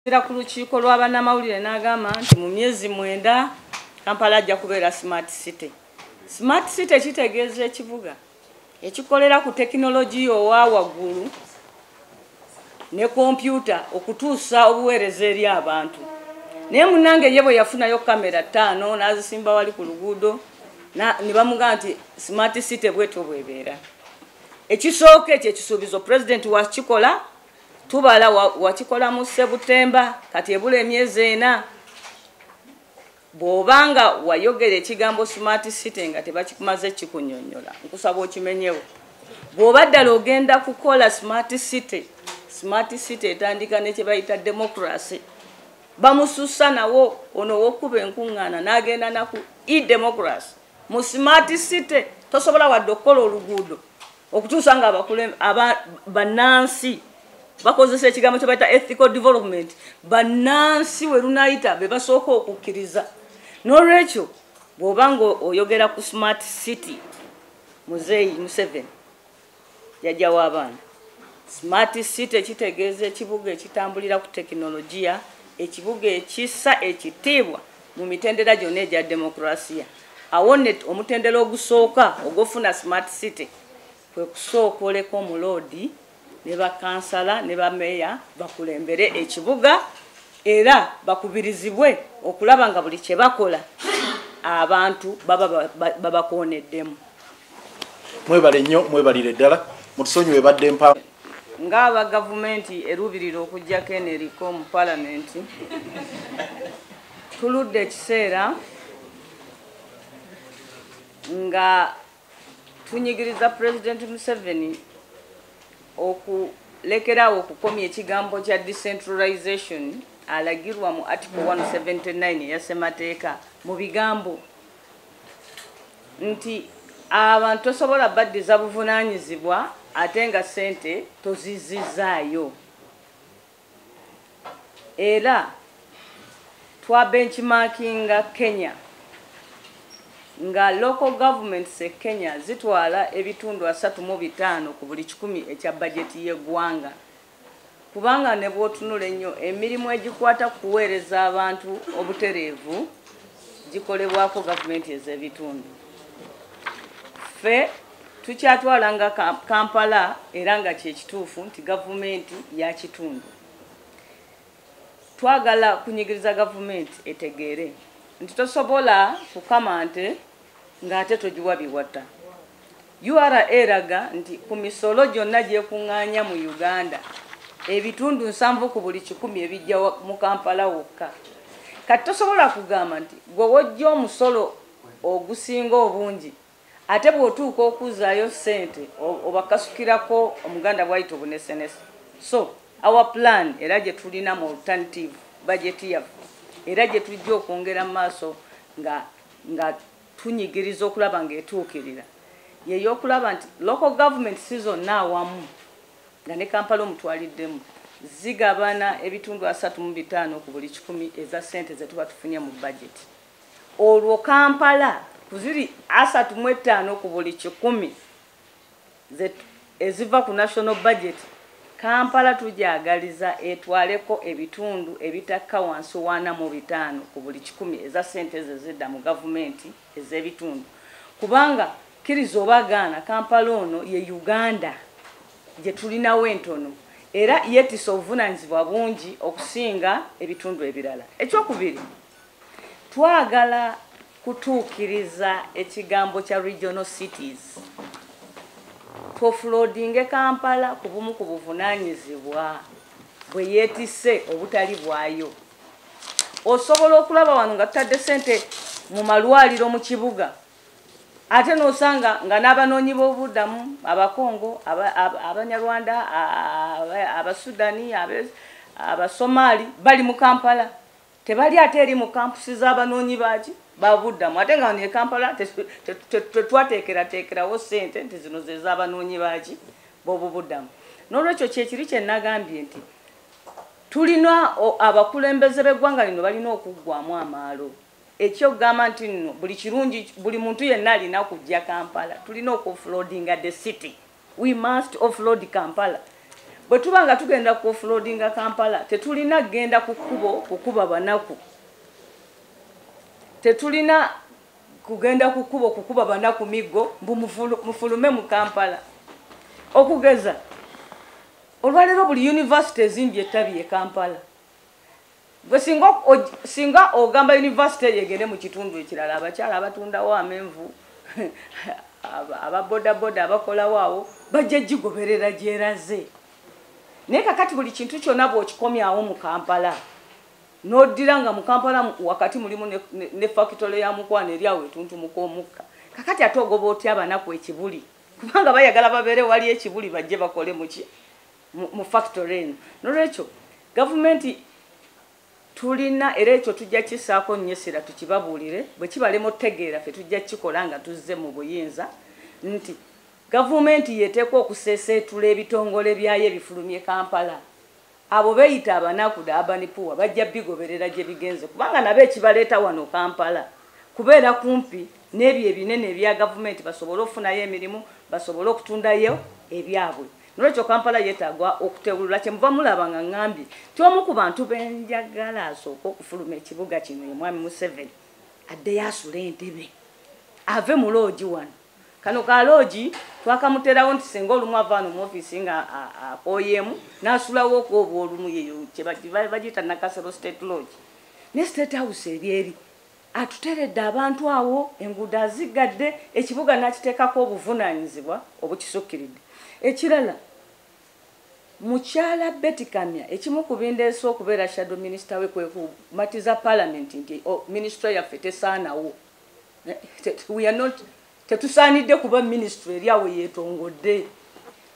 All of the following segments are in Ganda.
Ku lukiiko lw'abannamawulire n'agamba nti mu myezi 9 Kampala ajja kubeera smart city. Smart city kitegeeza ekibuga ekikolera ku tekinologiya owa waggulu ne kompyuta okutuusa obuweereza eri abantu. Naye munnange ye bwe yafunayo kamera 5 n'azisimba wali ku luguudo ne bamugamba nti smart city bwetyo bwebeera. Ekisooka ekyo ekisuubizo pulezidenti wakikola tubala wakikola mu Sebutemba kati ebula emyezi 4 bw'obanga wayogera ekigambo smart city nga tebakimaze kikunyonnyola nkusaba okimenyewo. Bw'oba ddala ogenda kukola smart city etandika ne kye bayita democracy bamusussa nawo ono w'okkuba enkuŋŋaana n'agenda naku e-democracy mu smart city tosobola wadde okukola oluguudo okutuusa nga bannansi bakozesa ekigambo kye bayita ethical development bannansi we lunayita be basooka okukkiriza. N'olwekyo bw'oba nga oyogera ku smart city Muzeeyi Museveni jjajja w'abaana, smart city kitegeeza ekibuga ekitambulira ku tekinologiya, ekibuga ekissa ekitiibwa mu mitendera gyonna egya demokrasiya. Awo omutendera ogusooka ogw'ofuna smart city kwe kusooka oleka omuloodi ne bakansala ne bameeya bakulembere ekibuga era bakubirizibwe okulaba nga buli kye bakola abantu babakooneddemu. Mwebale nnyo, mwebalire ddala mutusonyiwe badde mpa ng'aba gavumenti erubirira okuggyako eno eriko mu palamenti tuludde ekiseera nga tunyigiriza Pulezidenti Museveni okulekeraawo okukomya ekigambo kya decentralization alagirwa mu article 179 eya ssemateeka mu bigambo nti abantu tosobola baddiza buvunaanyizibwa ate nga ssente tozizizaayo. Era twa benchmarkinga Kenya nga local governments e Kenya zitwala ebitundu 35 ku buli 100 ekya bajeti y'eggwanga. Kubanga ne bw'otunula ennyo emirimu egikwata kuweereza abantu obutereevu gikolebwako gavumenti ez'ebitundu. Ffe tukyatwalanga Kampala era nga kyekituufu nti gavumenti ya kitundu. Twagala kunyigiriza gavumenti etegeere nti tosobola kukama nte ng'ate togiwa biwata. URA eraga nti ku misolo gyonna gyekuŋŋaanya mu Uganda ebitundu 7 ku buli 100 ebijja mu Kampala wokka. Kati tosobola kugamba nti gwe wojja omusolo ogusinga obungi ate bw'otuuka okuzaayo ssente obakasukirako omuganda bwayita obunesenese. So our plan era gye tulina mu alternative budget yaffe era gye tujja okwongera mu maaso nga tunyigiriza okulaba ng'etuukirira yeey'okulaba nti local government si zonna awamu nga ne Kampala omutwaliddemu zigabana ebitundu 35 ku buli 100 eza ssente ze tuba tufunye mu budget. Olwo Kampala kuziri 35 ku buli 100 eziva ku national budget Kampala tujagaliza etwaleko ebitundu ebitakka wansi 45 ku buli 100 eza ssente zedda mu gavumenti ez'ebitundu. Kubanga kiriza obagaana Kampala ono ye Uganda gye tulinawo entono era yeetisa obuvunaanyizibwa bungi okusinga ebitundu ebirala. Ekyokubiri, twagala kutuukiriza ekigambo kya regional cities. Tofulodinge Kampala ku bumu ku buvunaanyizibwa bwe yeetisse obutali bwayo. Osobola okulaba wano nga tutadde ssente mu malwaliro mu kibuga ate n'osanga nga n'abanoonyi b'obuddamu abakongo abanyarwanda abasudani abasomaali bali mu Kampala tebali ate eri mu kampusi z'abanoonyi baaki babuddamu ate nga ne Kampala tetwateekerateekerawo ssente nti zino ze z'abanoonyi baaki b'obubuddamu. N'olwekyo kyekiri kye nagambye nti tulina abakulembeze b'eggwanga lino balina okuggwamu amaalo. Ekyokugamba nti nno buli kirungi buli muntu yenna alina kujja Kampala tulina okuoffloadinga the city. We must offload Kampala. bwe tuba nga tugenda ku offloadinga Kampala tetulina genda ku kkubo kukuba banaku, tetulina kugenda ku kkubo kukuba banaku miggo mbu mufulume mu Kampala. Okugeza olwaleero buli university ezimbi ettabi e Kampala. Gwe singa ogamba university yegende mu kitundu ekirala, abakyala abatundawo amenvu ababodaboda abakolawo awo bajja gigoberera gyeraze. Naye kakati buli kintu kyonna bw'okikomyawo mu Kampala n'oddira nga mu Kampala wakati mulimu ne factory ya Mukwano eri awo etuntumuka omukka. Kakati ate ogoba otya abanaku ekibuli, kubanga bayagala babeere wali ekibuli bajje bakole mu factory eno. Nolwekyo gavumenti tulina era ekyo tujja kisaako nnyesera tukibabuulire, bwe kibalema otegeera ffe tujja kikola nga tuzze mu buyinza nti gavumenti yeteekwa okuseeseetula ebitongole byayo ebifulumye Kampala. Abo beeyita abanaku Urban Poor bajja bigoberera gye bigenze, kubanga nabo ekibaleeta wano Kampala kubeera kumpi n'ebyo ebinene ebya gavumenti basobole okufunayo emirimu, basobole okutundayo ebyabwe. Nolwekyo Kampala yeetaaga okutewulula. Kyemuva mulaba nga ngambye ti omu ku bantu benjagala asooka okufuluma ekibuga kino ye Mwami Museveni addeyo asule entebe ave mu loogi wano. Kano ka loogi twakamuterawo nti singa olumu avaano mu ofiisi nga akooyeemu n'asulawo okwoba olumu yeyo kye bagiyita Nakasero State Lodge. Ne State House eri atuteredde abantu awo, enguudo azigadde, ekibuga n'akiteekako obuvunaanyizibwa obukisukkiridde. Ekirala mukyala Betty Kamya ekimu ku bindeese okubeera shadow minister we kwe kumatiza parliament nti ministry yaffe tesaanawo. Tetusaanidde kuba ministry eri awo yeetongodde,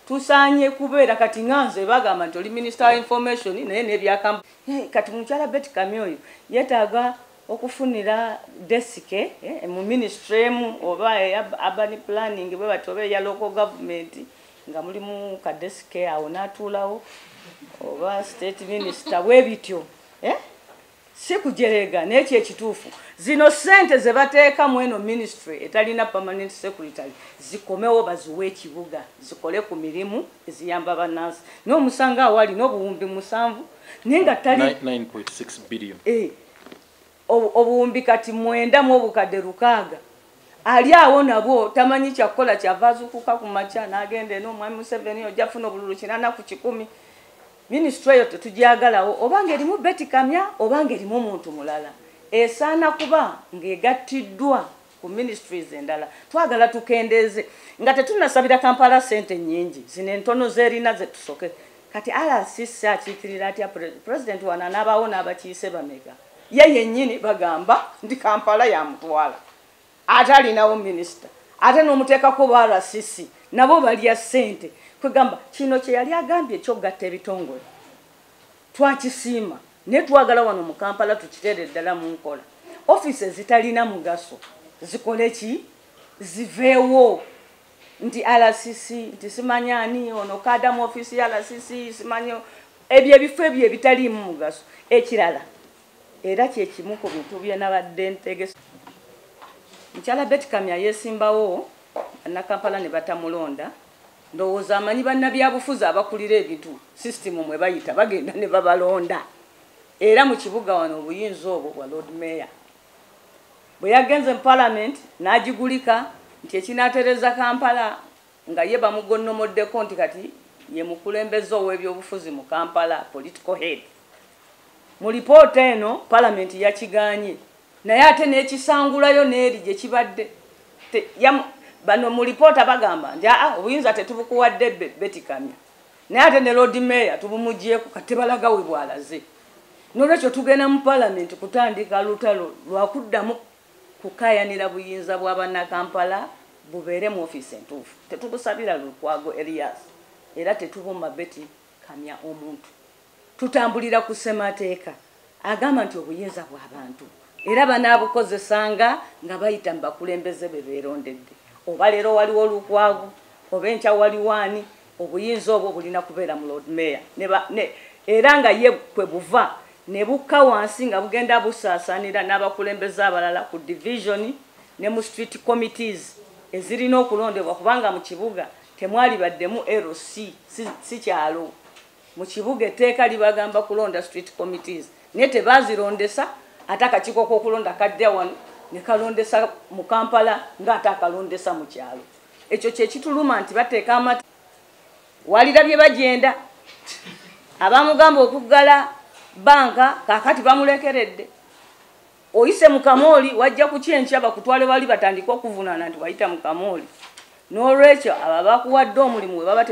tusaanye kubeera kati nganze bagamba nti oli minister wa information naye n'ebyakampa. Kati mukyala Betty Kamya oyo yeetaaga okufunira desike mu ministry emu oba urban planning bwe bati oba eya local government nga mulimu kadesike awo n'atuulawo oba state minister bwe bityo. Si kujerega n'ekyo ekituufu zino ssente ze bateeka mu eno ministry etalina permanent secretary zikomewo baziwe ekibuga zikole ku mirimu eziyamba bannansi. N'omusanga awali n'obuwumbi 7 naye nga tali 9.6 billion. Obuwumbi kati 9 mu obukadde 600 ali awo nabwo tamanyi kyakola kyava azuukuka ku makya n'agenda eno Mwami Museveni ojja funa obululu 8 ku 10. Ministry eyo tetujagalawo obanga erimu Betty Kamya obanga erimu omuntu mulala esaana kuba ng'egattiddwa ku ministries endala. Twagala tukendeeze nga tetunasabira Kampala sente nnyingi zino entono zerina ze tusoke. Kati RCC akiikirira atya president wana n'abawo n'abakiise bamega ye yennyini bagamba ndi Kampala yamutwala atalinawo minister ate n'omuteekako ba RCC nabo balya ssente. Kwegamba kino kye yali agambye ekyogatta ebitongole twakisiima naye twagala wano mu Kampala tukiteere ddala mu nkola. Office zitalina mugaso zikole ki ziveewo nti RCC nti simanyani ono kada mu office ya RCC simanyo ebyo ebifo ebyo ebitaliimu mugaso. Ekirala era kyekimu ku bintu bye nabadde ntegese. Mukyala Betty Kamya yeesimbawo na Kampala ne batamulonda ndowooza amanyi bannabyabufuzi abakulira ebintu system mwe bayita bagenda ne babalonda. Era mu kibuga wano obuyinza obwo bwa Lord Mayor bwe yagenze mu parliament n'agigulika nti ekinaatereza Kampala nga ye bamugonnomoddeko nti kati ye mukulembeze ow'ebyobufuzi mu Kampala political head. Mu lipoota eno parliament yakiganye naye ate n'ekisangulayo n'eri gye kibadde bano mu lipoota bagamba nti obuyinza tetubukuwadde Betty Kamya naye ate ne Lord Mayor tubumugyeko kati balaga we bwalaze. Nolwekyo tugenda mu parliament kutandika lutalo lwakuddamu kukayanira buyinza bwa bannakampala bubeere mu office entuufu. Tetubusabira Lukwago Elias era tetubuma Betty Kamya omuntu. Tutambulira ku ssemateeka agamba nti obuyinza bw'abantu era banaabukozesanga nga bayita mu bakulembeze be beerondedde. Oba leero waliwo Lukwago oba enkya waliwo ani, obuyinza obwo bulina kubeera mu Lord Mayor era nga ye kwe buva ne bukka wansi nga bugenda busaasaanira n'abakulembeze abalala ku division ne mu street committees ezirina okulondebwa kubanga mu kibuga temwali baddemu LC si kyalo mu kibuga etteeka libagamba kulonda street committees naye tebazirondesa ate akakiiko k'okulonda kadda wano ne kalondesa mu Kampala ng'ate akalondesa mu kyalo. Ekyo kye kituluma nti bateeka amata walirabye bagenda abamugamba okuggala banka kaakati bamulekeredde oyise mu Kamooli wajja ku kyenkya bakutwale bali batandika okuvunaana nti wayita mu Kamooli. N'olwekyo abo abakuwadde omulimu we baba